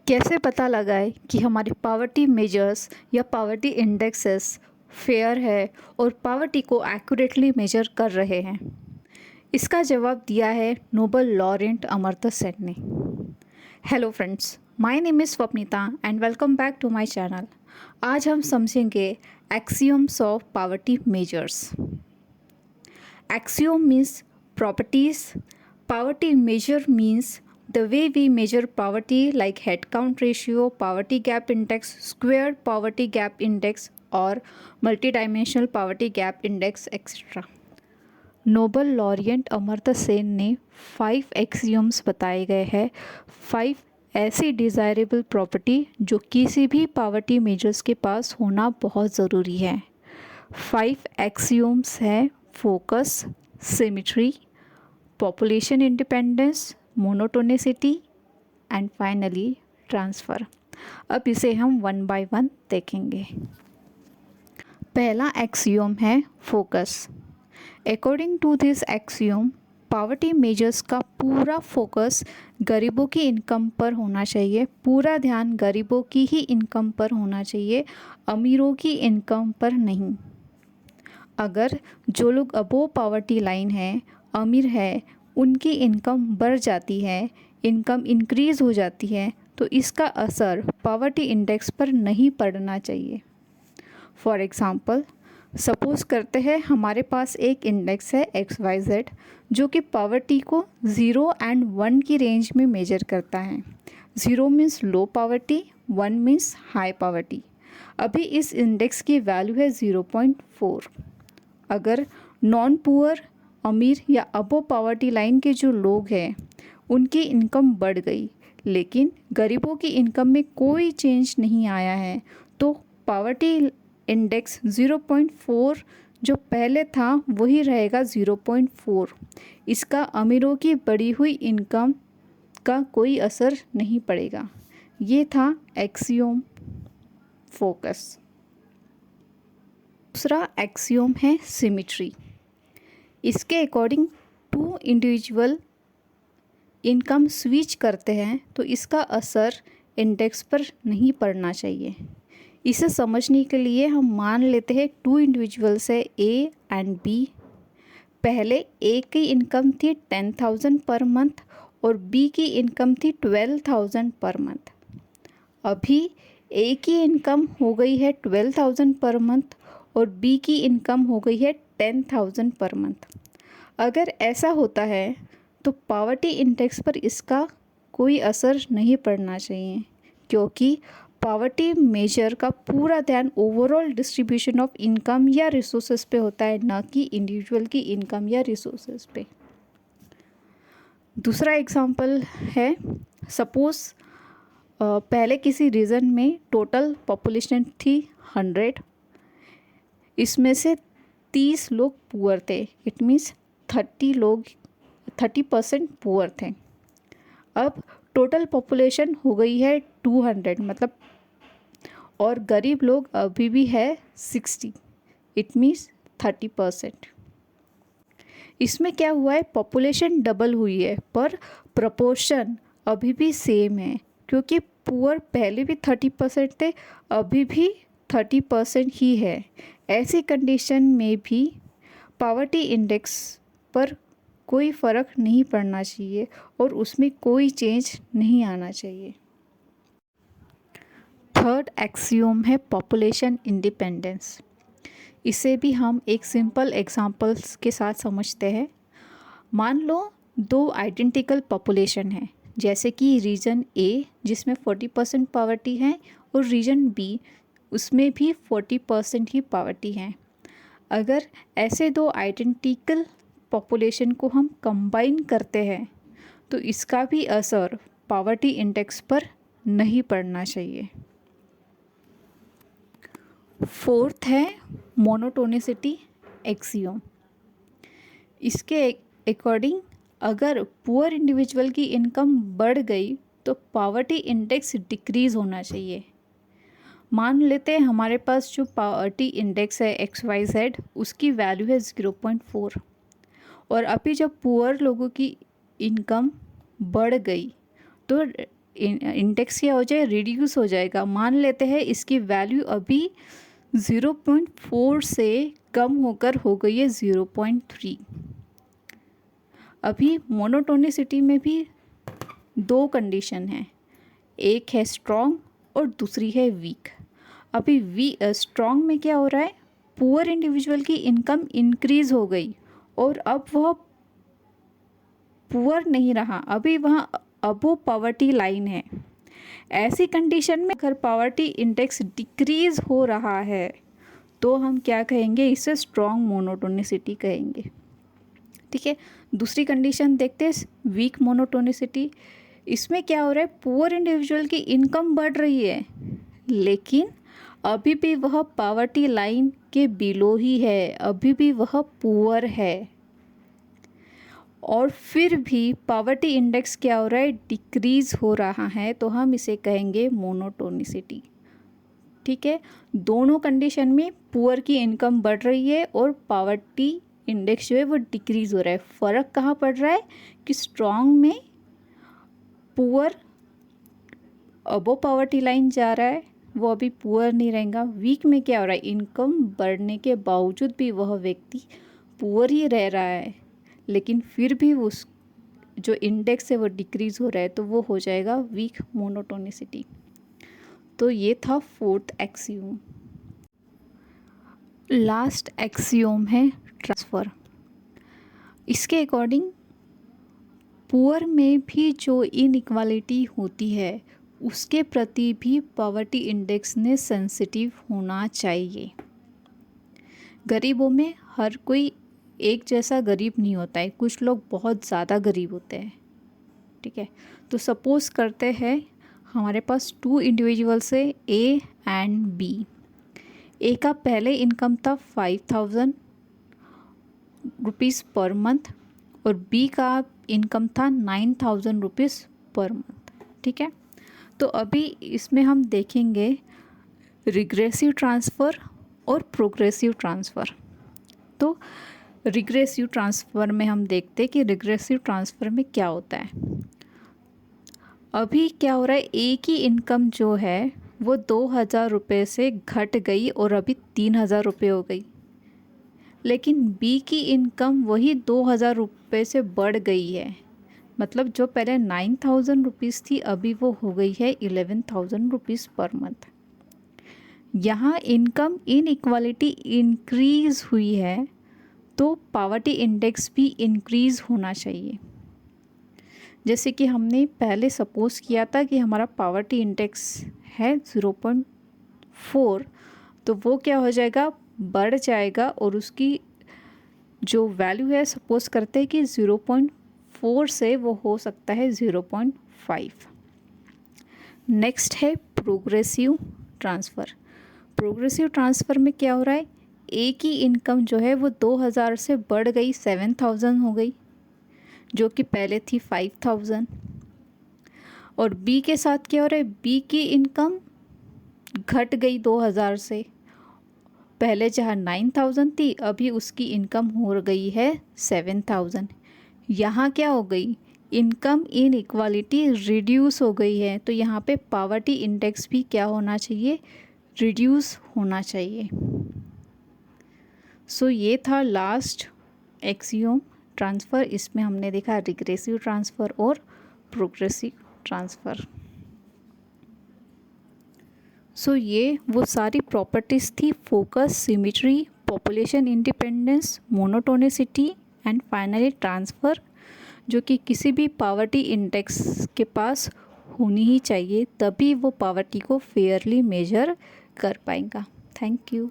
कैसे पता लगाए कि हमारे पावर्टी मेजर्स या पावर्टी इंडेक्सेस फेयर है और पावर्टी को एक्यूरेटली मेजर कर रहे हैं? इसका जवाब दिया है नोबल लॉरेंट अमर्त्य सेन ने। Hello friends, my name is Swapnita and welcome back to my channel. आज हम समझेंगे axioms of poverty measures. Axiom means properties. Poverty measure means the way we measure poverty, like head count ratio, poverty gap index, squared poverty gap index, or multidimensional poverty gap index, etc. Nobel laureate Amartya Sen ने 5 एक्सियोम्स बताए गए हैं, 5 ऐसी desirable property जो किसी भी poverty measures के पास होना बहुत ज़रूरी है। 5 एक्सियोम्स हैं focus, symmetry, population independence, monotonicity and finally transfer. अब इसे हम वन बाय वन देखेंगे। पहला एक्सियोम है focus. According to this axiom, poverty measures का पूरा फोकस गरीबों की इनकम पर होना चाहिए, पूरा ध्यान गरीबों की ही इनकम पर होना चाहिए, अमीरों की इनकम पर नहीं। अगर जो लोग अबोव पावर्टी लाइन है, अमीर है, उनकी इनकम बढ़ जाती है, इनकम इंक्रीज़ हो जाती है, तो इसका असर पावर्टी इंडेक्स पर नहीं पड़ना चाहिए। फॉर एग्ज़ाम्पल, सपोज़ करते हैं हमारे पास एक इंडेक्स है XYZ जो कि पावर्टी को 0 एंड 1 की रेंज में मेजर करता है। 0 means low poverty, 1 means high poverty. अभी इस इंडेक्स की वैल्यू है 0.4। अगर नॉन पुअर, अमीर या अबो पावर्टी लाइन के जो लोग हैं उनकी इनकम बढ़ गई, लेकिन गरीबों की इनकम में कोई चेंज नहीं आया है, तो पावर्टी इंडेक्स 0.4 जो पहले था वही रहेगा 0.4। इसका अमीरों की बढ़ी हुई इनकम का कोई असर नहीं पड़ेगा। ये था एक्सियोम फोकस। दूसरा एक्सियोम है सिमेट्री। इसके according to individual income switch करते हैं तो इसका असर इंडेक्स पर नहीं पड़ना चाहिए। इसे समझने के लिए हम मान लेते हैं 2 इंडिविजुअल्स है A एंड B। पहले A की इनकम थी 10,000 पर मंथ और B की इनकम थी 12,000 पर मंथ। अभी A की इनकम हो गई है 12,000 पर मंथ और B की इनकम हो गई है 10,000 पर मंथ। अगर ऐसा होता है तो पावर्टी इंडेक्स पर इसका कोई असर नहीं पड़ना चाहिए, क्योंकि पावर्टी मेजर का पूरा ध्यान ओवरऑल डिस्ट्रीब्यूशन ऑफ इनकम या रिसोर्सेज पे होता है, ना कि इंडिविजुअल की इनकम या रिसोर्सेज पे। दूसरा एग्जांपल है, सपोज़ पहले किसी रीजन में टोटल पॉपुलेशन थी 100, इसमें से 30 लोग पुअर थे। इट मीन्स 30% पुअर थे। अब टोटल पॉपुलेशन हो गई है 200, मतलब, और गरीब लोग अभी भी है 60। It means 30%। इसमें क्या हुआ है, पॉपुलेशन डबल हुई है पर प्रपोर्शन अभी भी सेम है, क्योंकि पुअर पहले भी 30% थे, अभी भी 30% ही है। ऐसी कंडीशन में भी पावर्टी इंडेक्स पर कोई फ़र्क नहीं पड़ना चाहिए और उसमें कोई चेंज नहीं आना चाहिए। थर्ड एक्सियोम है पॉपुलेशन इंडिपेंडेंस। इसे भी हम एक सिंपल एग्जांपल्स के साथ समझते हैं। मान लो 2 आइडेंटिकल पॉपुलेशन है, जैसे कि रीजन A जिसमें 40% पावर्टी है और रीजन B उसमें भी 40% ही पावर्टी है। अगर ऐसे 2 आइडेंटिकल पॉपुलेशन को हम कंबाइन करते हैं तो इसका भी असर पावर्टी इंडेक्स पर नहीं पड़ना चाहिए। फोर्थ है मोनोटोनिसिटी एक्सियोम। इसके अकॉर्डिंग अगर पुअर इंडिविजुअल की इनकम बढ़ गई तो पावर्टी इंडेक्स डिक्रीज़ होना चाहिए। मान लेते हैं हमारे पास जो पावर्टी इंडेक्स है XYZ, उसकी वैल्यू है 0.4 और अभी जब पुअर लोगों की इनकम बढ़ गई तो इंडेक्स क्या हो जाए, रिड्यूस हो जाएगा। मान लेते हैं इसकी वैल्यू अभी 0.4 से कम होकर हो गई है 0.3। अभी मोनोटोनिसिटी में भी दो कंडीशन है, एक है स्ट्रॉन्ग और दूसरी है वीक। अभी स्ट्रॉन्ग में क्या हो रहा है, पुअर इंडिविजुअल की इनकम इंक्रीज हो गई और अब वह पुअर नहीं रहा, अभी वहाँ अबो पॉवर्टी लाइन है। ऐसी कंडीशन में अगर पॉवर्टी इंडेक्स डिक्रीज हो रहा है तो हम क्या कहेंगे, इसे स्ट्रॉन्ग मोनोटोनिसिटी कहेंगे। ठीक है, दूसरी कंडीशन देखते हैं, वीक मोनोटोनिसिटी। इसमें क्या हो रहा है, पुअर इंडिविजुअल की इनकम बढ़ रही है लेकिन अभी भी वह पॉवर्टी लाइन के बिलो ही है, अभी भी वह पुअर है और फिर भी पॉवर्टी इंडेक्स क्या हो रहा है, डिक्रीज हो रहा है, तो हम इसे कहेंगे मोनोटोनिसिटी। ठीक है, दोनों कंडीशन में पुअर की इनकम बढ़ रही है और पॉवर्टी इंडेक्स जो है वो डिक्रीज हो रहा है। फ़र्क कहाँ पड़ रहा है कि स्ट्रॉन्ग में पुअर अबो पॉवर्टी लाइन जा रहा है, वो अभी पुअर नहीं रहेगा। वीक में क्या हो रहा है, इनकम बढ़ने के बावजूद भी वह व्यक्ति पुअर ही रह रहा है लेकिन फिर भी उस जो इंडेक्स है वो डिक्रीज हो रहा है, तो वो हो जाएगा वीक मोनोटोनिसिटी। तो ये था फोर्थ एक्सियोम। लास्ट एक्सियोम है ट्रांसफ़र। इसके अकॉर्डिंग पुअर में भी जो इनइक्वालिटी होती है उसके प्रति भी पॉवर्टी इंडेक्स ने सेंसिटिव होना चाहिए। गरीबों में हर कोई एक जैसा गरीब नहीं होता है, कुछ लोग बहुत ज़्यादा गरीब होते हैं। ठीक है, तो सपोज़ करते हैं हमारे पास 2 इंडिविजुअल्स है, ए एंड बी। ए का पहले इनकम था 5000 रुपीज़ पर मंथ और बी का इनकम था 9000 रुपीज़ पर मंथ। ठीक है, तो अभी इसमें हम देखेंगे रिग्रेसिव ट्रांसफ़र और प्रोग्रेसिव ट्रांसफ़र। तो रिग्रेसिव ट्रांसफ़र में हम देखते हैं कि रिग्रेसिव ट्रांसफ़र में क्या होता है। अभी क्या हो रहा है, ए की इनकम जो है वो 2000 रुपये से घट गई और अभी 3000 रुपये हो गई, लेकिन बी की इनकम वही 2000 रुपये से बढ़ गई है। मतलब जो पहले 9000 रुपीज़ थी अभी वो हो गई है 11000 रुपीज़ पर मंथ। यहाँ इनकम इनइक्वालिटी इंक्रीज़ हुई है तो पॉवर्टी इंडेक्स भी इंक्रीज़ होना चाहिए। जैसे कि हमने पहले सपोज़ किया था कि हमारा पॉवर्टी इंडेक्स है 0.4, तो वो क्या हो जाएगा, बढ़ जाएगा और उसकी जो वैल्यू है सपोज़ करते हैं कि 0.4 से वो हो सकता है 0.5। नेक्स्ट है प्रोग्रेसिव ट्रांसफ़र। प्रोग्रेसिव ट्रांसफ़र में क्या हो रहा है, ए की इनकम जो है वो 2000 से बढ़ गई 7000 हो गई, जो कि पहले थी 5000। और बी के साथ क्या हो रहा है, बी की इनकम घट गई 2000 से, पहले जहाँ 9000 थी अभी उसकी इनकम हो गई है 7000। यहाँ क्या हो गई, इनकम इनइक्वालिटी रिड्यूस हो गई है, तो यहाँ पे पॉवर्टी इंडेक्स भी क्या होना चाहिए, रिड्यूस होना चाहिए। सो ये था लास्ट एक्सियोम ट्रांसफ़र। इसमें हमने देखा रिग्रेसिव ट्रांसफ़र और प्रोग्रेसिव ट्रांसफ़र। सो ये वो सारी प्रॉपर्टीज़ थी, focus, symmetry, population independence, monotonicity and finally transfer, जो कि किसी भी पॉवर्टी इंडेक्स के पास होनी ही चाहिए, तभी वो पॉवर्टी को फेयरली मेजर कर पाएगा। Thank you.